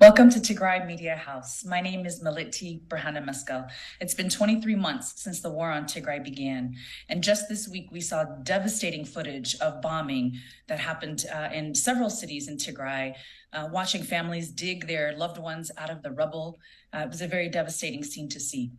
Welcome to Tigrai Media House. My name is Millete Birhanemaskel. It's been 23 months since the war on Tigray began. And just this week, we saw devastating footage of bombing that happened in several cities in Tigray, watching families dig their loved ones out of the rubble. It was a very devastating scene to see.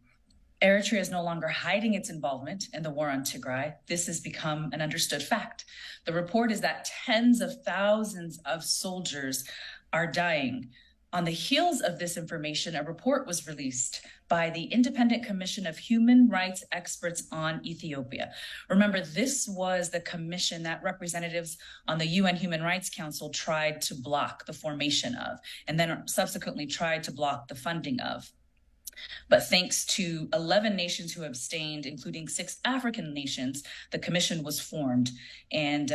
Eritrea is no longer hiding its involvement in the war on Tigray. This has become an understood fact. The report is that tens of thousands of soldiers are dying. On the heels of this information, a report was released by the Independent Commission of Human Rights Experts on Ethiopia. Remember, this was the commission that representatives on the UN Human Rights Council tried to block the formation of, and then subsequently tried to block the funding of. But thanks to 11 nations who abstained, including 6 African nations, the commission was formed, and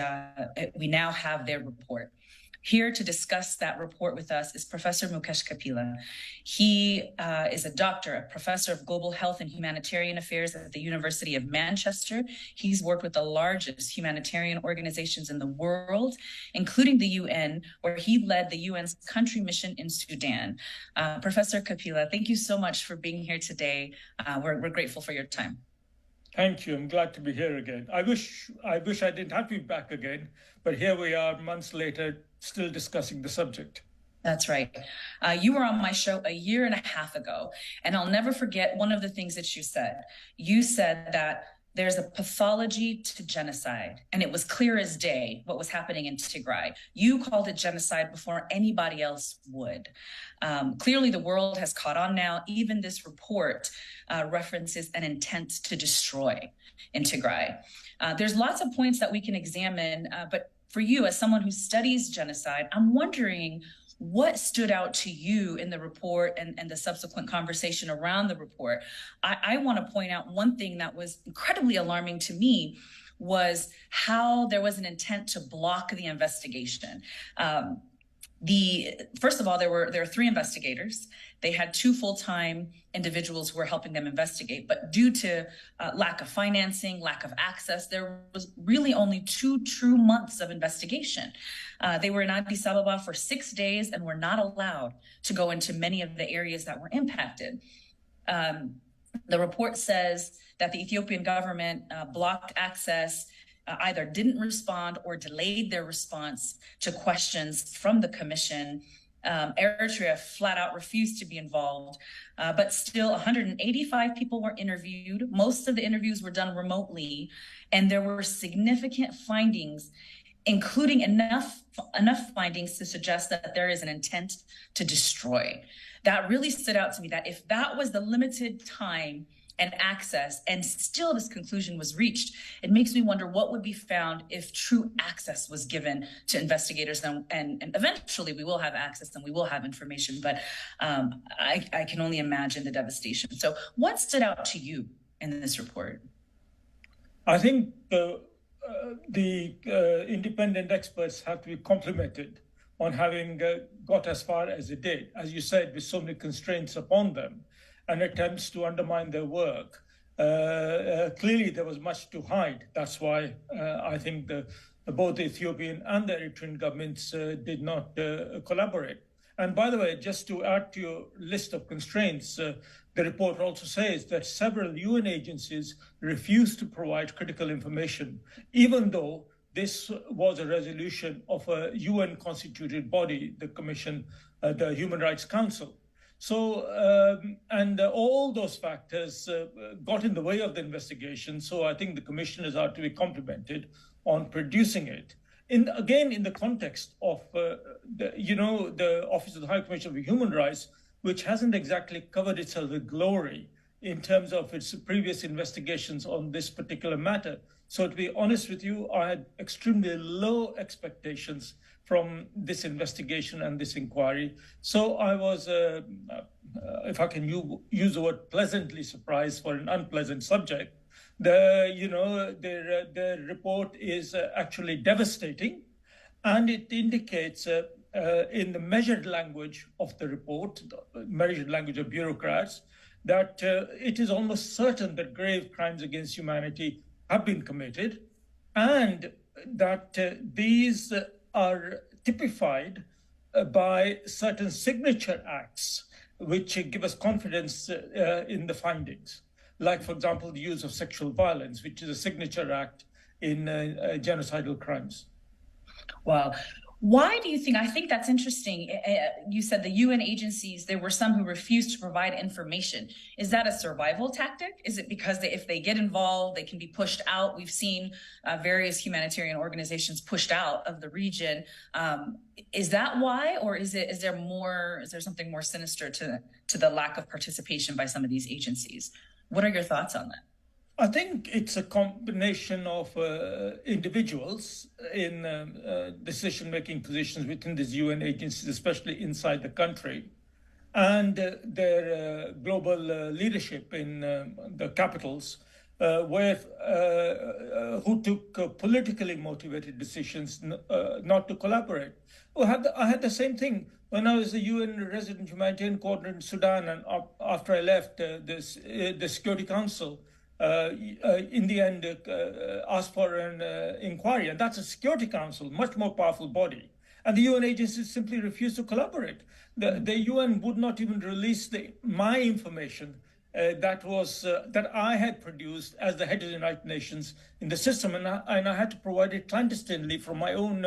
we now have their report. Here to discuss that report with us is Professor Mukesh Kapila. He is a doctor, a professor of global health and humanitarian affairs at the University of Manchester. He's worked with the largest humanitarian organizations in the world, including the UN, where he led the UN's country mission in Sudan. Professor Kapila, thank you so much for being here today. We're grateful for your time. Thank you. I'm glad to be here again. I wish I didn't have to be back again, but here we are months later, still discussing the subject. That's right. You were on my show a year and a half ago, and I'll never forget one of the things that you said. You said that there's a pathology to genocide, and it was clear as day what was happening in Tigray. You called it genocide before anybody else would. Clearly, the world has caught on now. Even this report references an intent to destroy in Tigray. There's lots of points that we can examine, but for you, as someone who studies genocide, I'm wondering what stood out to you in the report and the subsequent conversation around the report. I want to point out one thing that was incredibly alarming to me was how there was an intent to block the investigation. First of all, there were 3 investigators. They had 2 full-time individuals who were helping them investigate, but due to lack of financing, lack of access, there was really only 2 true months of investigation. They were in Addis Ababa for 6 days and were not allowed to go into many of the areas that were impacted. The report says that the Ethiopian government blocked access, either didn't respond or delayed their response to questions from the commission. Eritrea flat out refused to be involved, but still 185 people were interviewed. Most of the interviews were done remotely, and there were significant findings, including enough findings to suggest that there is an intent to destroy. That really stood out to me, that if that was the limited time and access, and still this conclusion was reached, it makes me wonder what would be found if true access was given to investigators. And eventually we will have access and we will have information, but I can only imagine the devastation. So what stood out to you in this report? I think the independent experts have to be complimented on having got as far as it did, as you said, with so many constraints upon them and attempts to undermine their work. Clearly, there was much to hide. That's why I think both the Ethiopian and the Eritrean governments did not collaborate. And by the way, just to add to your list of constraints, the report also says that several UN agencies refused to provide critical information, even though this was a resolution of a UN-constituted body, the Commission, the Human Rights Council. So, and all those factors got in the way of the investigation. So I think the commissioners are to be complimented on producing it. Again, in the context of, the Office of the High Commissioner for Human Rights, which hasn't exactly covered itself with glory in terms of its previous investigations on this particular matter. So to be honest with you, I had extremely low expectations from this investigation and this inquiry. So I was, if I can use the word pleasantly surprised for an unpleasant subject. The report is actually devastating, and it indicates in the measured language of the report, the measured language of bureaucrats, that it is almost certain that grave crimes against humanity have been committed, and that these are typified by certain signature acts, which give us confidence in the findings. Like, for example, the use of sexual violence, which is a signature act in genocidal crimes. Well, why do you think? I think that's interesting. You said the UN agencies, there were some who refused to provide information. Is that a survival tactic? Is it because if they get involved, they can be pushed out? We've seen various humanitarian organizations pushed out of the region. Is that why, or is there something more sinister to the lack of participation by some of these agencies? What are your thoughts on that? I think it's a combination of individuals in decision-making positions within these UN agencies, especially inside the country, and their global leadership in the capitals, who took politically motivated decisions not to collaborate. I had the same thing when I was the UN resident humanitarian coordinator in Sudan, and after I left the Security Council. In the end, asked for an inquiry, and that's a Security Council, much more powerful body. And the UN agencies simply refused to collaborate. The UN would not even release my information that I had produced as the head of the United Nations in the system, and I had to provide it clandestinely from my own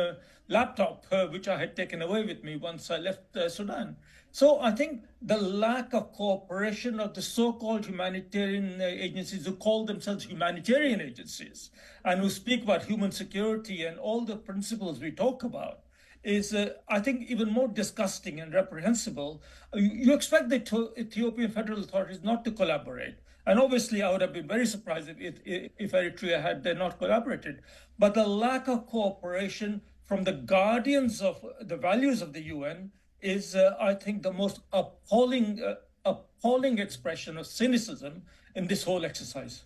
laptop, which I had taken away with me once I left Sudan. So I think the lack of cooperation of the so-called humanitarian agencies who call themselves humanitarian agencies and who speak about human security and all the principles we talk about is, I think, even more disgusting and reprehensible. You expect the Ethiopian federal authorities not to collaborate. And obviously, I would have been very surprised if Eritrea had not collaborated. But the lack of cooperation from the guardians of the values of the UN is, I think, the most appalling expression of cynicism in this whole exercise.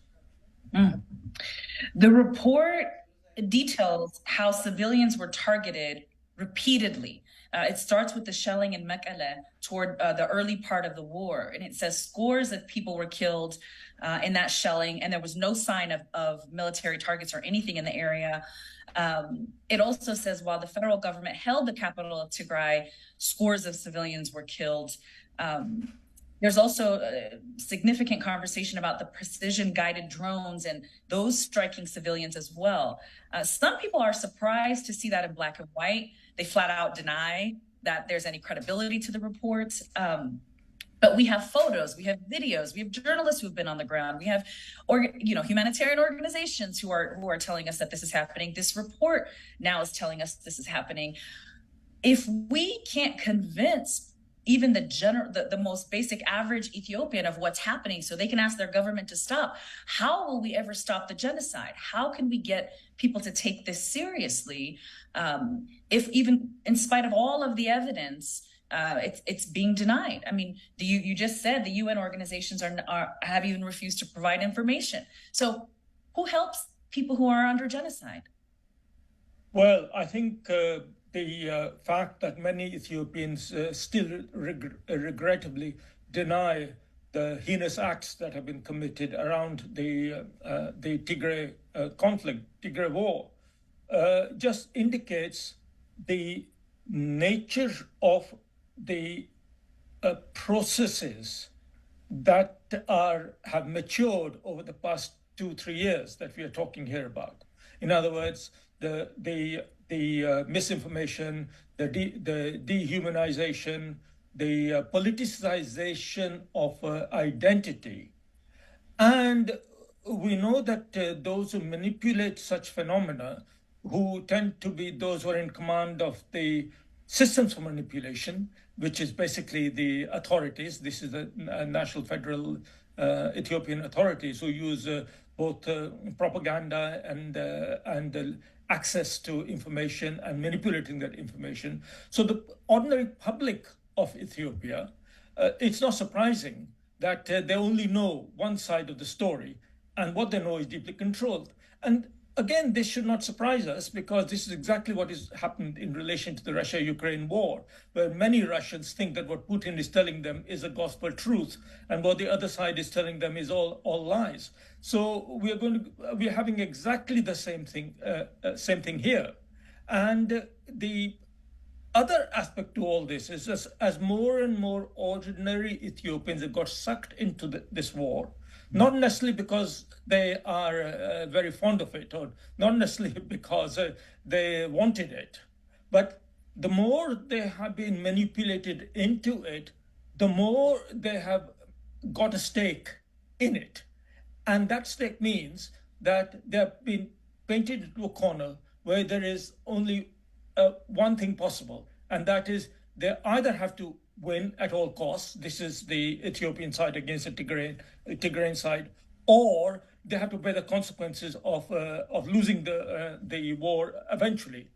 The report details how civilians were targeted repeatedly. It starts with the shelling in Mekelle toward the early part of the war. And it says scores of people were killed in that shelling, and there was no sign of military targets or anything in the area. It also says while the federal government held the capital of Tigray, scores of civilians were killed. There's also a significant conversation about the precision-guided drones and those striking civilians as well. Some people are surprised to see that in black and white. They flat out deny that there's any credibility to the reports. But we have photos, we have videos, we have journalists who've been on the ground, we have humanitarian organizations who are telling us that this is happening. This report now is telling us this is happening. If we can't convince even the most basic average Ethiopian of what's happening so they can ask their government to stop, how will we ever stop the genocide? How can we get people to take this seriously if even in spite of all of the evidence, it's being denied? I mean, you just said the UN organizations have even refused to provide information. So who helps people who are under genocide? Well, I think the fact that many Ethiopians still regrettably deny the heinous acts that have been committed around the Tigray conflict, Tigray war, just indicates the nature of the processes that have matured over the past 2-3 years that we are talking here about. In other words, the misinformation, the dehumanization, the politicization of identity. And we know that those who manipulate such phenomena, who tend to be those who are in command of the systems for manipulation, which is basically the authorities. This is the National Federal Ethiopian authorities who use both propaganda and access to information and manipulating that information. So the ordinary public of Ethiopia, it's not surprising that they only know one side of the story, and what they know is deeply controlled. And again, this should not surprise us, because this is exactly what has happened in relation to the Russia-Ukraine war, where many Russians think that what Putin is telling them is a gospel truth, and what the other side is telling them is all lies. So we're having exactly the same thing here, and the other aspect to all this is as more and more ordinary Ethiopians have got sucked into this war, not necessarily because they are very fond of it, or not necessarily because they wanted it, but the more they have been manipulated into it, the more they have got a stake in it. And that stake means that they have been painted into a corner where there is only one thing possible, and that is they either have to win at all costs. This is the Ethiopian side against the Tigrayan side, or they have to bear the consequences of losing the war eventually.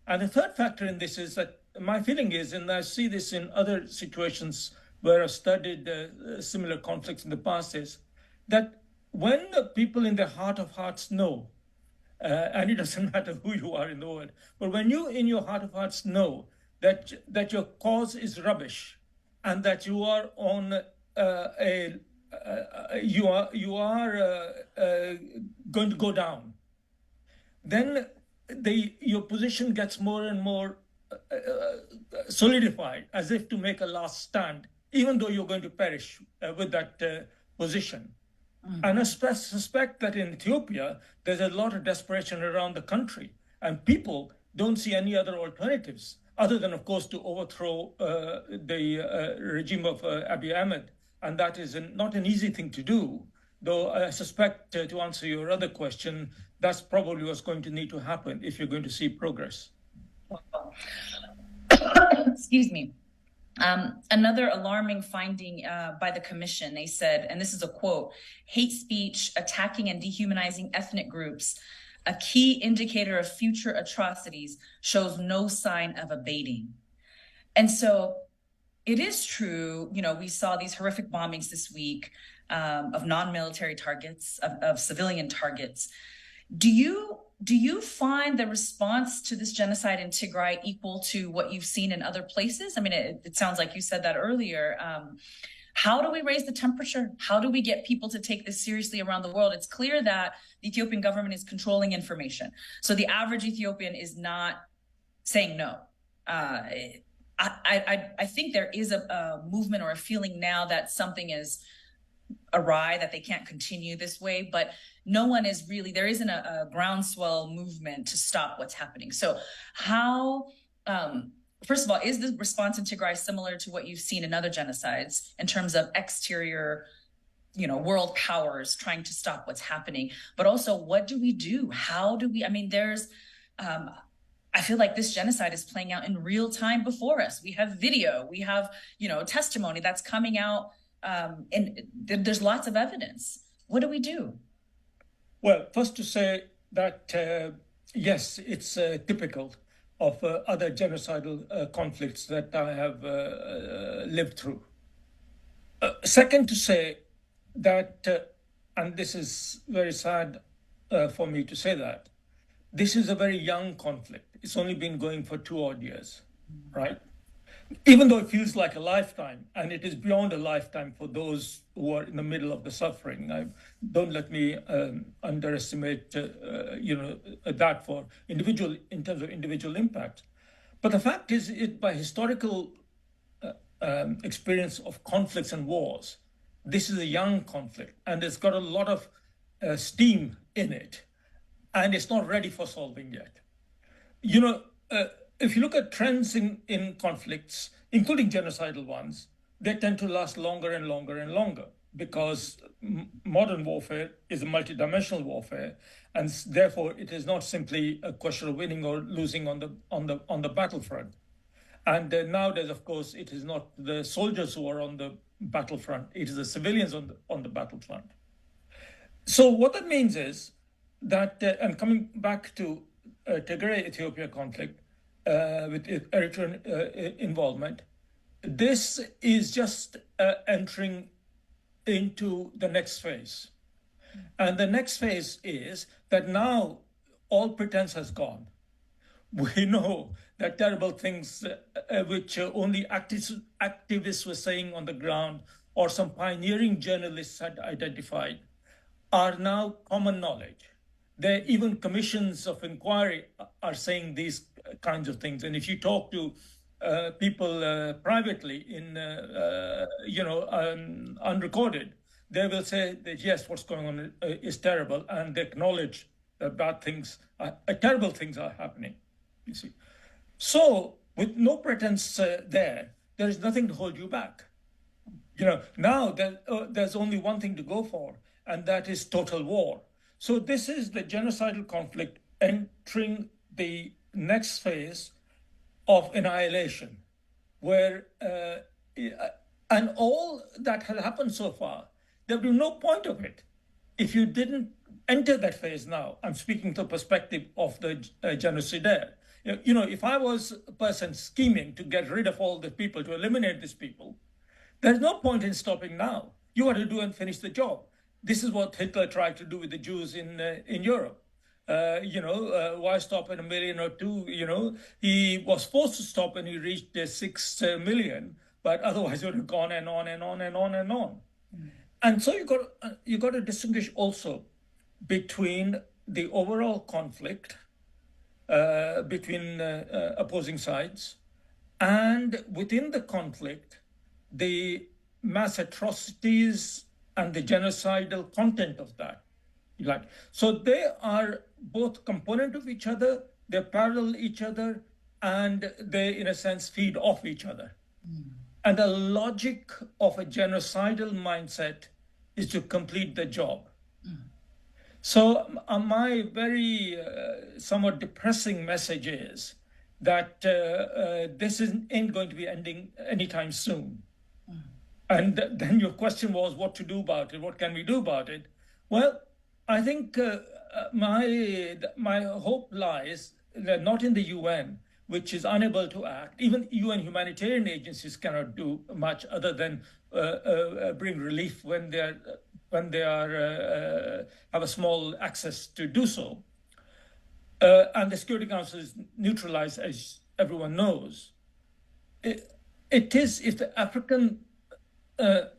And the third factor in this is that my feeling is, and I see this in other situations where I've studied similar conflicts in the past, is that when the people in their heart of hearts know, and it doesn't matter who you are in the world, but when you in your heart of hearts know that your cause is rubbish and that you are on you are going to go down, then your position gets more and more solidified, as if to make a last stand, even though you're going to perish with that position. And I suspect that in Ethiopia, there's a lot of desperation around the country, and people don't see any other alternatives other than, of course, to overthrow the regime of Abiy Ahmed. And that is not an easy thing to do, though I suspect, to answer your other question, that's probably what's going to need to happen if you're going to see progress. Excuse me. Another alarming finding by the commission, they said, and this is a quote, hate speech, attacking and dehumanizing ethnic groups, a key indicator of future atrocities, shows no sign of abating. And so it is true, we saw these horrific bombings this week of non-military targets, of civilian targets. Do you find the response to this genocide in Tigray equal to what you've seen in other places? I mean, it sounds like you said that earlier. How do we raise the temperature? How do we get people to take this seriously around the world? It's clear that the Ethiopian government is controlling information. So the average Ethiopian is not saying no. I think there is a movement or a feeling now that something is awry, that they can't continue this way, but no one is really, there isn't a groundswell movement to stop what's happening. So how, first of all, is the response in Tigray similar to what you've seen in other genocides in terms of exterior, world powers trying to stop what's happening? But also, what do we do? How do we, I feel like this genocide is playing out in real time before us. We have video, we have, testimony that's coming out, and there's lots of evidence. What do we do? Well, first to say that, yes, it's typical of other genocidal conflicts that I have lived through. Second to say that, and this is very sad for me to say that, this is a very young conflict. It's only been going for 2 odd years, right? Even though it feels like a lifetime, and it is beyond a lifetime for those who are in the middle of the suffering. Don't let me underestimate, that for individual, in terms of individual impact. But the fact is, by historical experience of conflicts and wars, this is a young conflict, and it's got a lot of steam in it, and it's not ready for solving yet. If you look at trends in conflicts, including genocidal ones, they tend to last longer and longer and longer, because modern warfare is a multidimensional warfare, and therefore it is not simply a question of winning or losing on the battlefront. And nowadays, of course, it is not the soldiers who are on the battlefront; it is the civilians on the battlefront. So what that means is that, and coming back to Tigray Ethiopia conflict, with Eritrean involvement, this is just entering into the next phase. And the next phase is that now all pretense has gone. We know that terrible things which only activists were saying on the ground, or some pioneering journalists had identified, are now common knowledge. Even commissions of inquiry are saying these kinds of things. And if you talk to people privately unrecorded, they will say that yes, what's going on is terrible, and they acknowledge that bad things, terrible things are happening. You see, so with no pretense there is nothing to hold you back. Now there's only one thing to go for, and that is total war. So this is the genocidal conflict entering the next phase of annihilation, where and all that has happened so far, there will be no point of it if you didn't enter that phase now. I'm speaking to the perspective of the genocidaire. If I was a person scheming to get rid of all the people, to eliminate these people, there's no point in stopping now. You got to do and finish the job. This is what Hitler tried to do with the Jews in Europe. Why stop at 1 million or 2? He was forced to stop when he reached 6 million, but otherwise it would have gone and on and on and on and on. And so you got to distinguish also between the overall conflict between opposing sides, and within the conflict, the mass atrocities and the genocidal content of that. So they are both component of each other, they parallel each other, and they, in a sense, feed off each other. And the logic of a genocidal mindset is to complete the job. So my very somewhat depressing message is that this ain't going to be ending anytime soon. And then your question was what to do about it, what can we do about it? Well, I think my hope lies that not in the UN, which is unable to act. Even UN humanitarian agencies cannot do much other than bring relief when they have a small access to do so. And the Security Council is neutralized, as everyone knows. It is if the African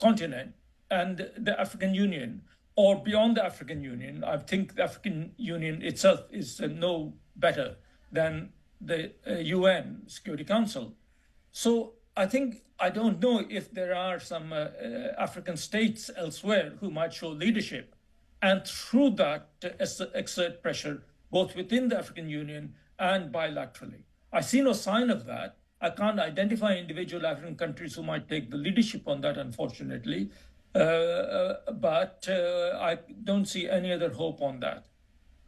continent and the African Union, or beyond the African Union, I think the African Union itself is no better than the UN Security Council. So I don't know if there are some African states elsewhere who might show leadership and through that exert pressure both within the African Union and bilaterally. I see no sign of that. I can't identify individual African countries who might take the leadership on that, unfortunately, but I don't see any other hope on that.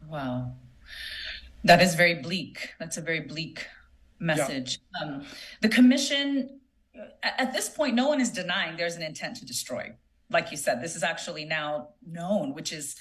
Wow. That is very bleak. That's a very bleak message. Yeah. The commission, at this point, no one is denying there's an intent to destroy. Like you said, this is actually now known, which is,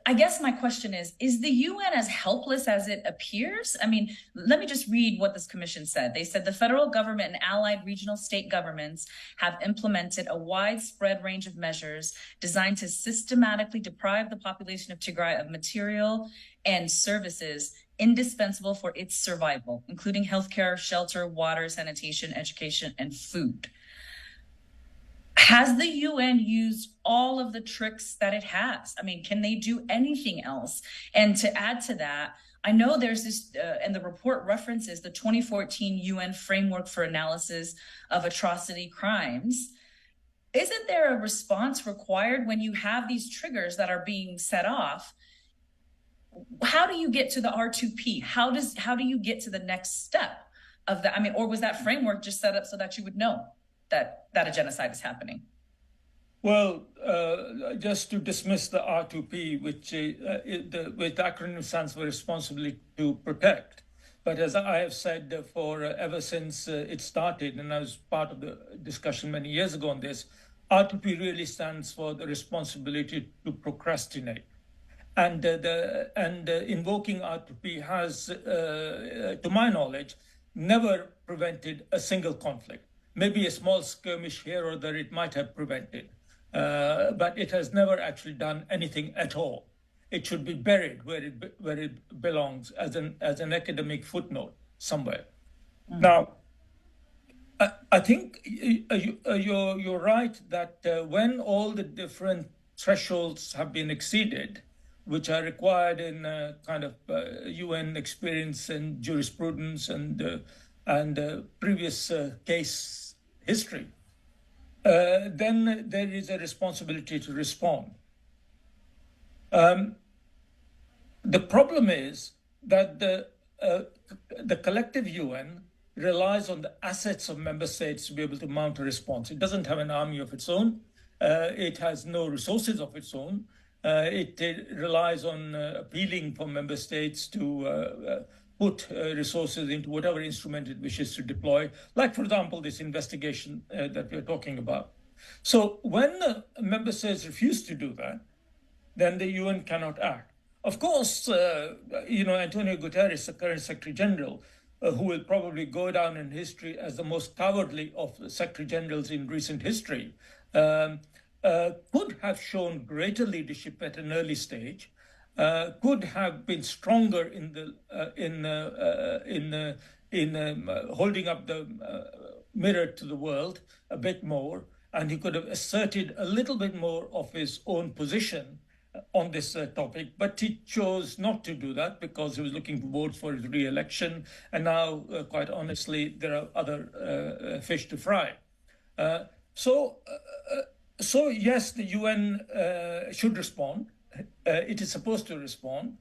I guess my question is the UN as helpless as it appears? I mean, let me just read what this commission said. They said the federal government and allied regional state governments have implemented a widespread range of measures designed to systematically deprive the population of Tigray of material and services indispensable for its survival, including healthcare, shelter, water, sanitation, education, and food. Has the UN used all of the tricks that it has? I mean, can they do anything else? And to add to that, I know there's this, and the report references the 2014 UN Framework for Analysis of Atrocity Crimes. Isn't there a response required when you have these triggers that are being set off? How do you get to the R2P? How do you get to the next step of that? I mean, or was that framework just set up so that you would know that a genocide is happening? Well, just to dismiss the R2P, which the acronym stands for Responsibility to Protect. But as I have said ever since it started, and I was part of the discussion many years ago on this, R2P really stands for the responsibility to procrastinate. And invoking R2P has, to my knowledge, never prevented a single conflict. Maybe a small skirmish here or there it might have prevented, but it has never actually done anything at all. It should be buried where it belongs as an academic footnote somewhere. Now, I think you're right that when all the different thresholds have been exceeded, which are required in kind of UN experience and jurisprudence and and previous case history, then there is a responsibility to respond. The problem is that the collective UN relies on the assets of member states to be able to mount a response. It doesn't have an army of its own. It has no resources of its own. It relies on appealing for member states to put resources into whatever instrument it wishes to deploy, like, for example, this investigation that we're talking about. So when member states refuse to do that, then the UN cannot act. Of course, Antonio Guterres, the current Secretary General, who will probably go down in history as the most cowardly of the Secretary Generals in recent history, could have shown greater leadership at an early stage, could have been stronger in holding up the mirror to the world a bit more, and he could have asserted a little bit more of his own position on this topic, but he chose not to do that because he was looking for votes for his re-election, and now, quite honestly, there are other fish to fry. So yes, the UN should respond. It is supposed to respond,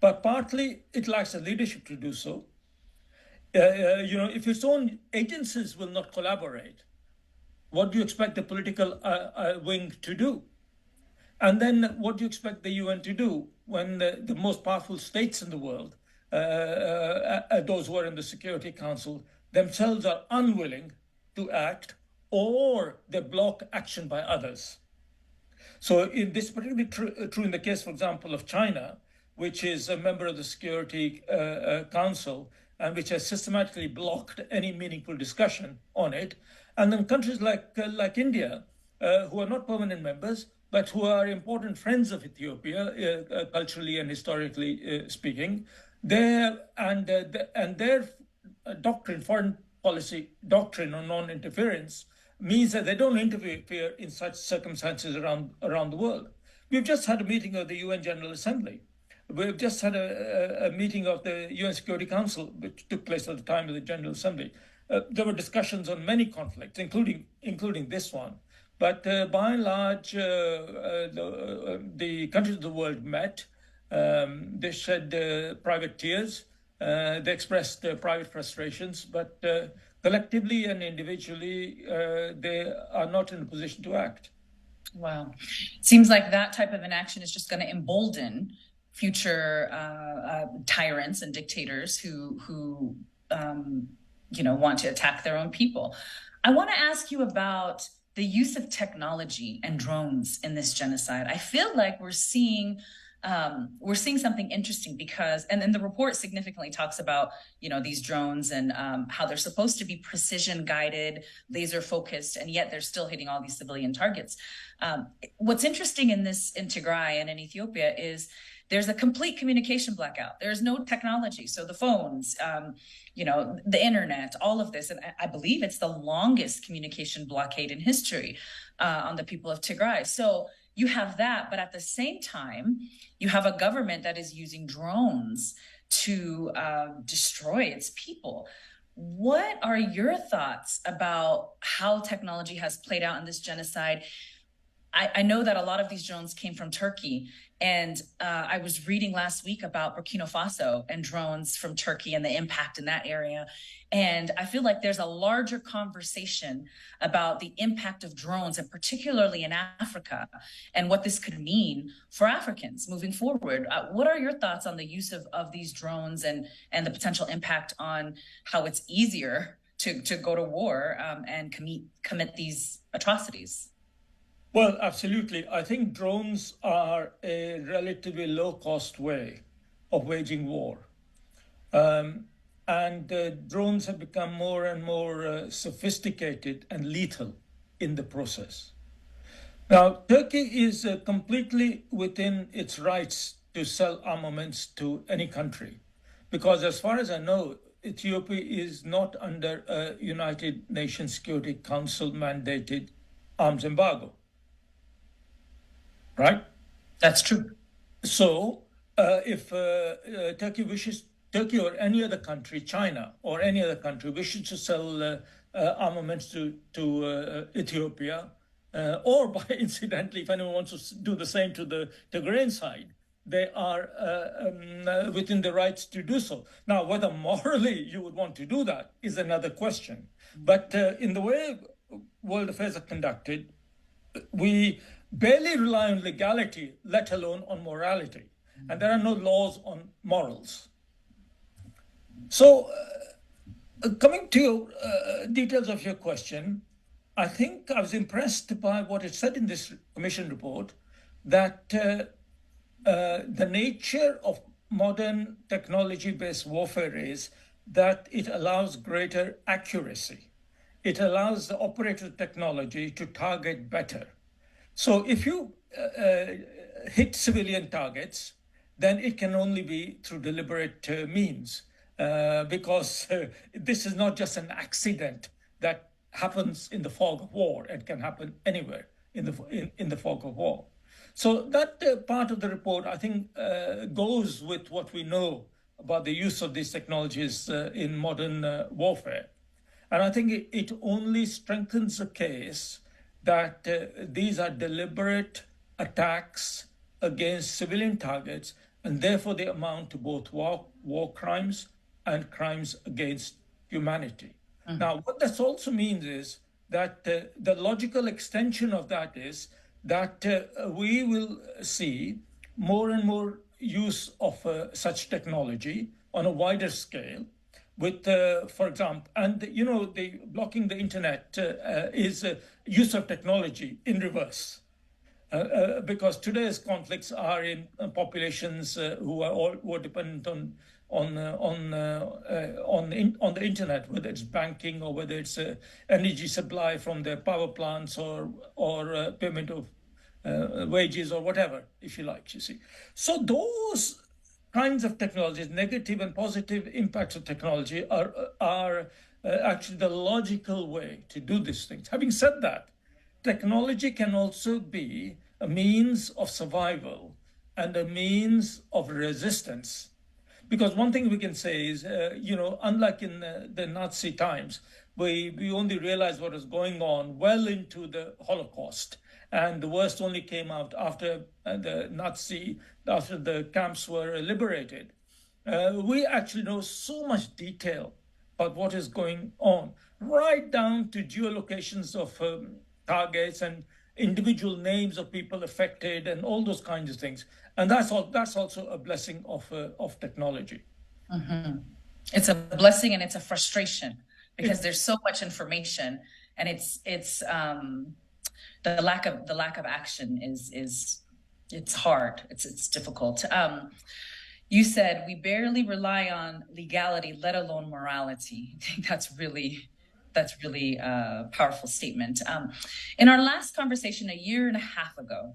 but partly it lacks the leadership to do so. If its own agencies will not collaborate, what do you expect the political wing to do? And then what do you expect the UN to do when the most powerful states in the world, those who are in the Security Council, themselves are unwilling to act, or they block action by others? So in this particularly true in the case, for example, of China, which is a member of the Security Council and which has systematically blocked any meaningful discussion on it. And then countries like India, who are not permanent members, but who are important friends of Ethiopia, culturally and historically speaking, their doctrine, foreign policy doctrine on non-interference, means that they don't interfere in such circumstances around the world. We've just had a meeting of the UN General Assembly. We've just had a meeting of the UN Security Council, which took place at the time of the General Assembly. There were discussions on many conflicts, including this one. But by and large, the countries of the world met. They shed private tears. They expressed private frustrations, but collectively and individually, they are not in a position to act. Wow. Seems like that type of an action is just going to embolden future tyrants and dictators who want to attack their own people. I want to ask you about the use of technology and drones in this genocide. I feel like we're seeing something interesting because, and then the report significantly talks about, these drones and how they're supposed to be precision guided, laser focused, and yet they're still hitting all these civilian targets. What's interesting in Tigray and in Ethiopia is there's a complete communication blackout. There's no technology. So the phones, the internet, all of this. And I believe it's the longest communication blockade in history on the people of Tigray. So you have that, but at the same time, you have a government that is using drones to destroy its people. What are your thoughts about how technology has played out in this genocide? I know that a lot of these drones came from Turkey, and I was reading last week about Burkina Faso and drones from Turkey and the impact in that area. And I feel like there's a larger conversation about the impact of drones, and particularly in Africa, and what this could mean for Africans moving forward. What are your thoughts on the use of these drones and the potential impact on how it's easier to go to war and commit these atrocities? Well, absolutely. I think drones are a relatively low-cost way of waging war. And drones have become more and more sophisticated and lethal in the process. Now, Turkey is completely within its rights to sell armaments to any country, because as far as I know, Ethiopia is not under a United Nations Security Council mandated arms embargo. Right? That's true. So if Turkey wishes Turkey or any other country, China or any other country, wishes to sell armaments to Ethiopia, or by incidentally, if anyone wants to do the same to the Tigrayan side, they are within the rights to do so. Now, whether morally you would want to do that is another question. But in the way world affairs are conducted, we barely rely on legality, let alone on morality. And there are no laws on morals. So, coming to your details of your question, I think I was impressed by what it said in this commission report, that the nature of modern technology-based warfare is that it allows greater accuracy. It allows the operator technology to target better. So if you hit civilian targets, then it can only be through deliberate means, because this is not just an accident that happens in the fog of war. It can happen anywhere in the fog of war. So that part of the report, I think, goes with what we know about the use of these technologies in modern warfare. And I think it only strengthens the case that these are deliberate attacks against civilian targets, and therefore they amount to both war crimes and crimes against humanity. Mm-hmm. Now, what this also means is that the logical extension of that is that we will see more and more use of such technology on a wider scale, with, for example, and the blocking the internet is use of technology in reverse, because today's conflicts are in populations who are dependent on the internet, whether it's banking or whether it's energy supply from their power plants or payment of wages or whatever, if you like, you see. So those kinds of technologies, negative and positive impacts of technology, are actually the logical way to do these things. Having said that, technology can also be a means of survival and a means of resistance. Because one thing we can say is, unlike in the Nazi times, we only realized what was going on well into the Holocaust. And the worst only came out after after the camps were liberated. We actually know so much detail about what is going on, right down to geolocations of targets and individual names of people affected and all those kinds of things. And that's also a blessing of technology. Mm-hmm. It's a blessing and it's a frustration, because there's so much information, and it's the lack of action is it's hard. It's difficult. You said we barely rely on legality, let alone morality. I think that's really a powerful statement. In our last conversation a year and a half ago,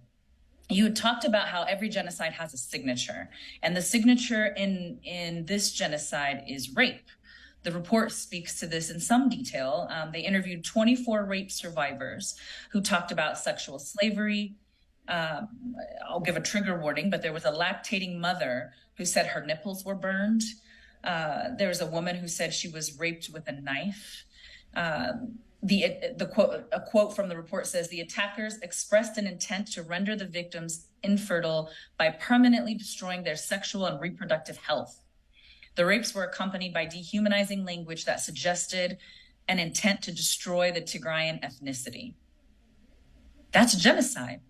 you had talked about how every genocide has a signature, and the signature in this genocide is rape. The report speaks to this in some detail. They interviewed 24 rape survivors who talked about sexual slavery. I'll give a trigger warning, but there was a lactating mother who said her nipples were burned. There was a woman who said she was raped with a knife. A quote from the report says, the attackers expressed an intent to render the victims infertile by permanently destroying their sexual and reproductive health. The rapes were accompanied by dehumanizing language that suggested an intent to destroy the Tigrayan ethnicity. That's genocide.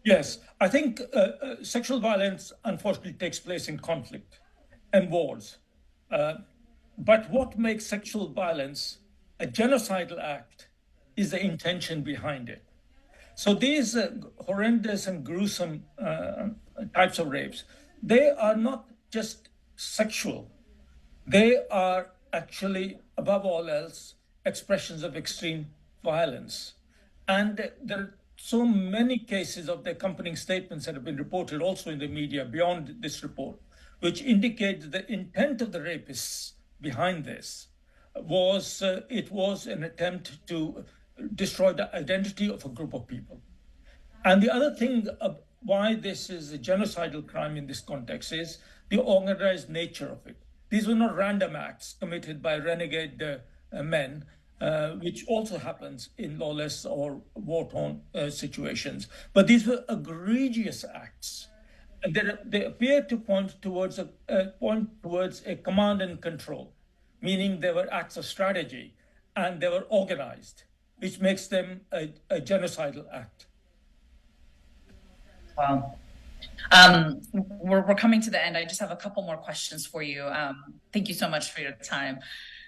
Yes, I think sexual violence unfortunately takes place in conflict and wars. But what makes sexual violence a genocidal act is the intention behind it. So these horrendous and gruesome types of rapes, they are not just sexual. They are actually, above all else, expressions of extreme violence. And there are so many cases of the accompanying statements that have been reported also in the media beyond this report, which indicate that the intent of the rapists behind this was an attempt to destroy the identity of a group of people. And the other thing why this is a genocidal crime in this context is the organized nature of it. These were not random acts committed by renegade men, which also happens in lawless or war-torn situations. But these were egregious acts. And they appear to point towards a command and control, meaning they were acts of strategy and they were organized, which makes them a genocidal act. Wow. We're coming to the end. I just have a couple more questions for you. Thank you so much for your time.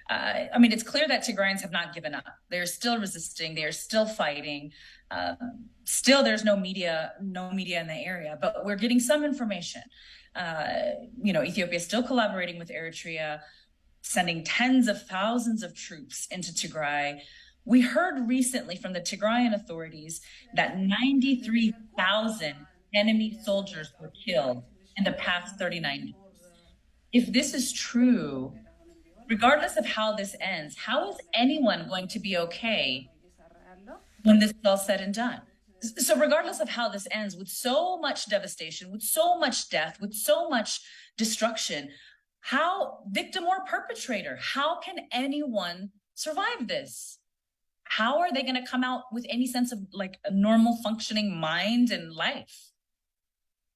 I mean, it's clear that Tigrayans have not given up. They're still resisting. They are still fighting. Still, there's no media in the area, but we're getting some information. Ethiopia is still collaborating with Eritrea, sending tens of thousands of troops into Tigray. We heard recently from the Tigrayan authorities that 93,000 enemy soldiers were killed in the past 39 days. If this is true, regardless of how this ends, how is anyone going to be okay when this is all said and done? So regardless of how this ends, with so much devastation, with so much death, with so much destruction, how, victim or perpetrator, how can anyone survive this? How are they going to come out with any sense of like a normal functioning mind and life?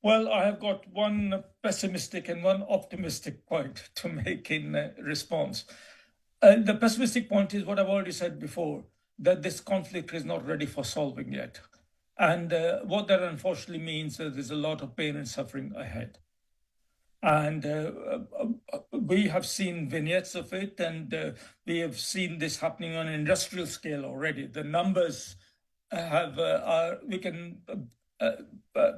Well, I have got one pessimistic and one optimistic point to make in response. The pessimistic point is what I've already said before, that this conflict is not ready for solving yet. And what that unfortunately means is there's a lot of pain and suffering ahead. And we have seen vignettes of it, and we have seen this happening on an industrial scale already. The numbers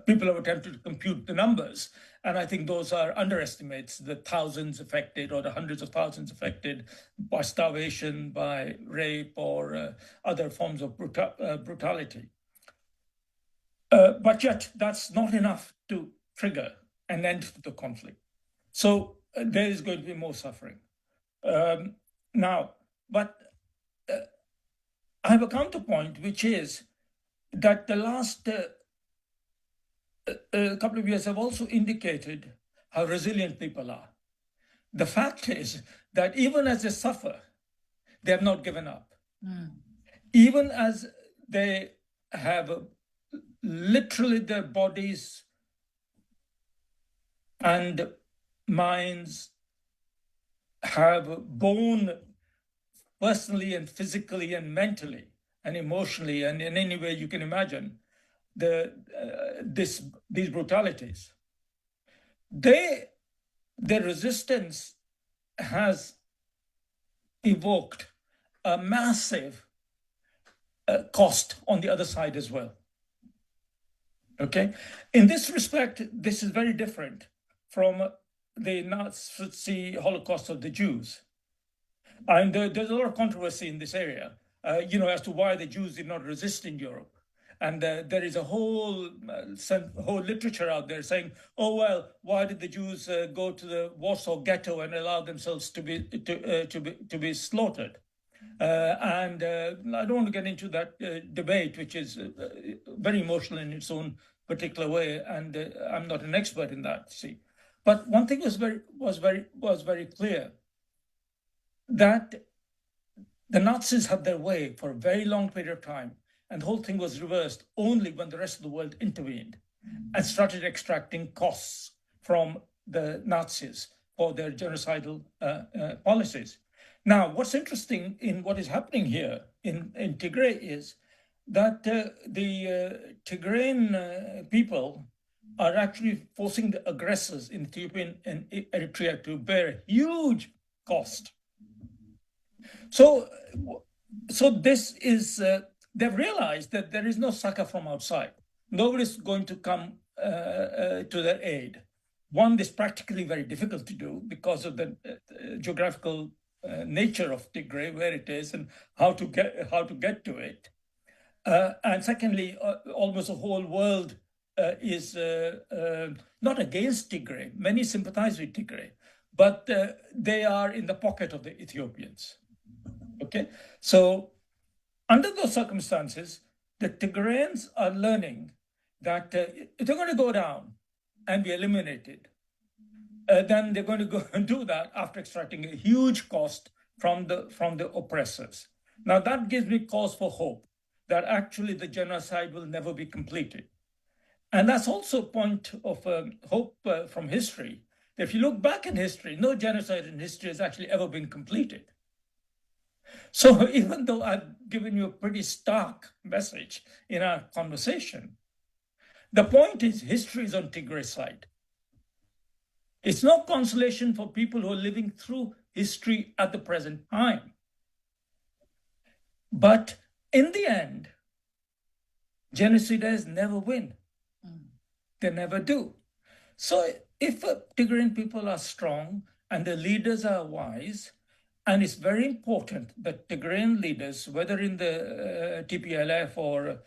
people have attempted to compute the numbers, and I think those are underestimates, the thousands affected or the hundreds of thousands affected by starvation, by rape, or other forms of brutality. But yet, that's not enough to trigger an end to the conflict. So there is going to be more suffering. Now, but I have a counterpoint, which is that the last couple of years have also indicated how resilient people are. The fact is that even as they suffer, they have not given up. Even as they have literally their bodies and minds have borne personally and physically and mentally and emotionally and in any way you can imagine these brutalities. Their resistance has evoked a massive cost on the other side as well. Okay, in this respect, this is very different from the Nazi Holocaust of the Jews. And there's a lot of controversy in this area, as to why the Jews did not resist in Europe. And there is a whole literature out there saying, oh, well, why did the Jews go to the Warsaw Ghetto and allow themselves to be slaughtered? And I don't want to get into that debate, which is very emotional in its own particular way, and I'm not an expert in that. See, but one thing was very clear, that the Nazis had their way for a very long period of time, and the whole thing was reversed only when the rest of the world intervened and started extracting costs from the Nazis for their genocidal policies. Now, what's interesting in what is happening here in Tigray is that the Tigrayan people are actually forcing the aggressors in Ethiopia and Eritrea to bear a huge cost. So this is, they've realized that there is no succor from outside. Nobody's going to come to their aid. One, is practically very difficult to do because of the geographical nature of Tigray, where it is, and how to get to it. And secondly, almost the whole world is not against Tigray. Many sympathize with Tigray, but they are in the pocket of the Ethiopians. Okay, so under those circumstances, the Tigrayans are learning that if they're going to go down and be eliminated, then they're going to go and do that after extracting a huge cost from the oppressors. Now that gives me cause for hope that actually the genocide will never be completed. And that's also a point of hope from history. If you look back in history, no genocide in history has actually ever been completed. So even though I've given you a pretty stark message in our conversation, the point is history is on Tigray's side. It's no consolation for people who are living through history at the present time. But in the end, genocides never win. They never do. So if Tigrayan people are strong and the leaders are wise, and it's very important that Tigrayan leaders, whether in the TPLF or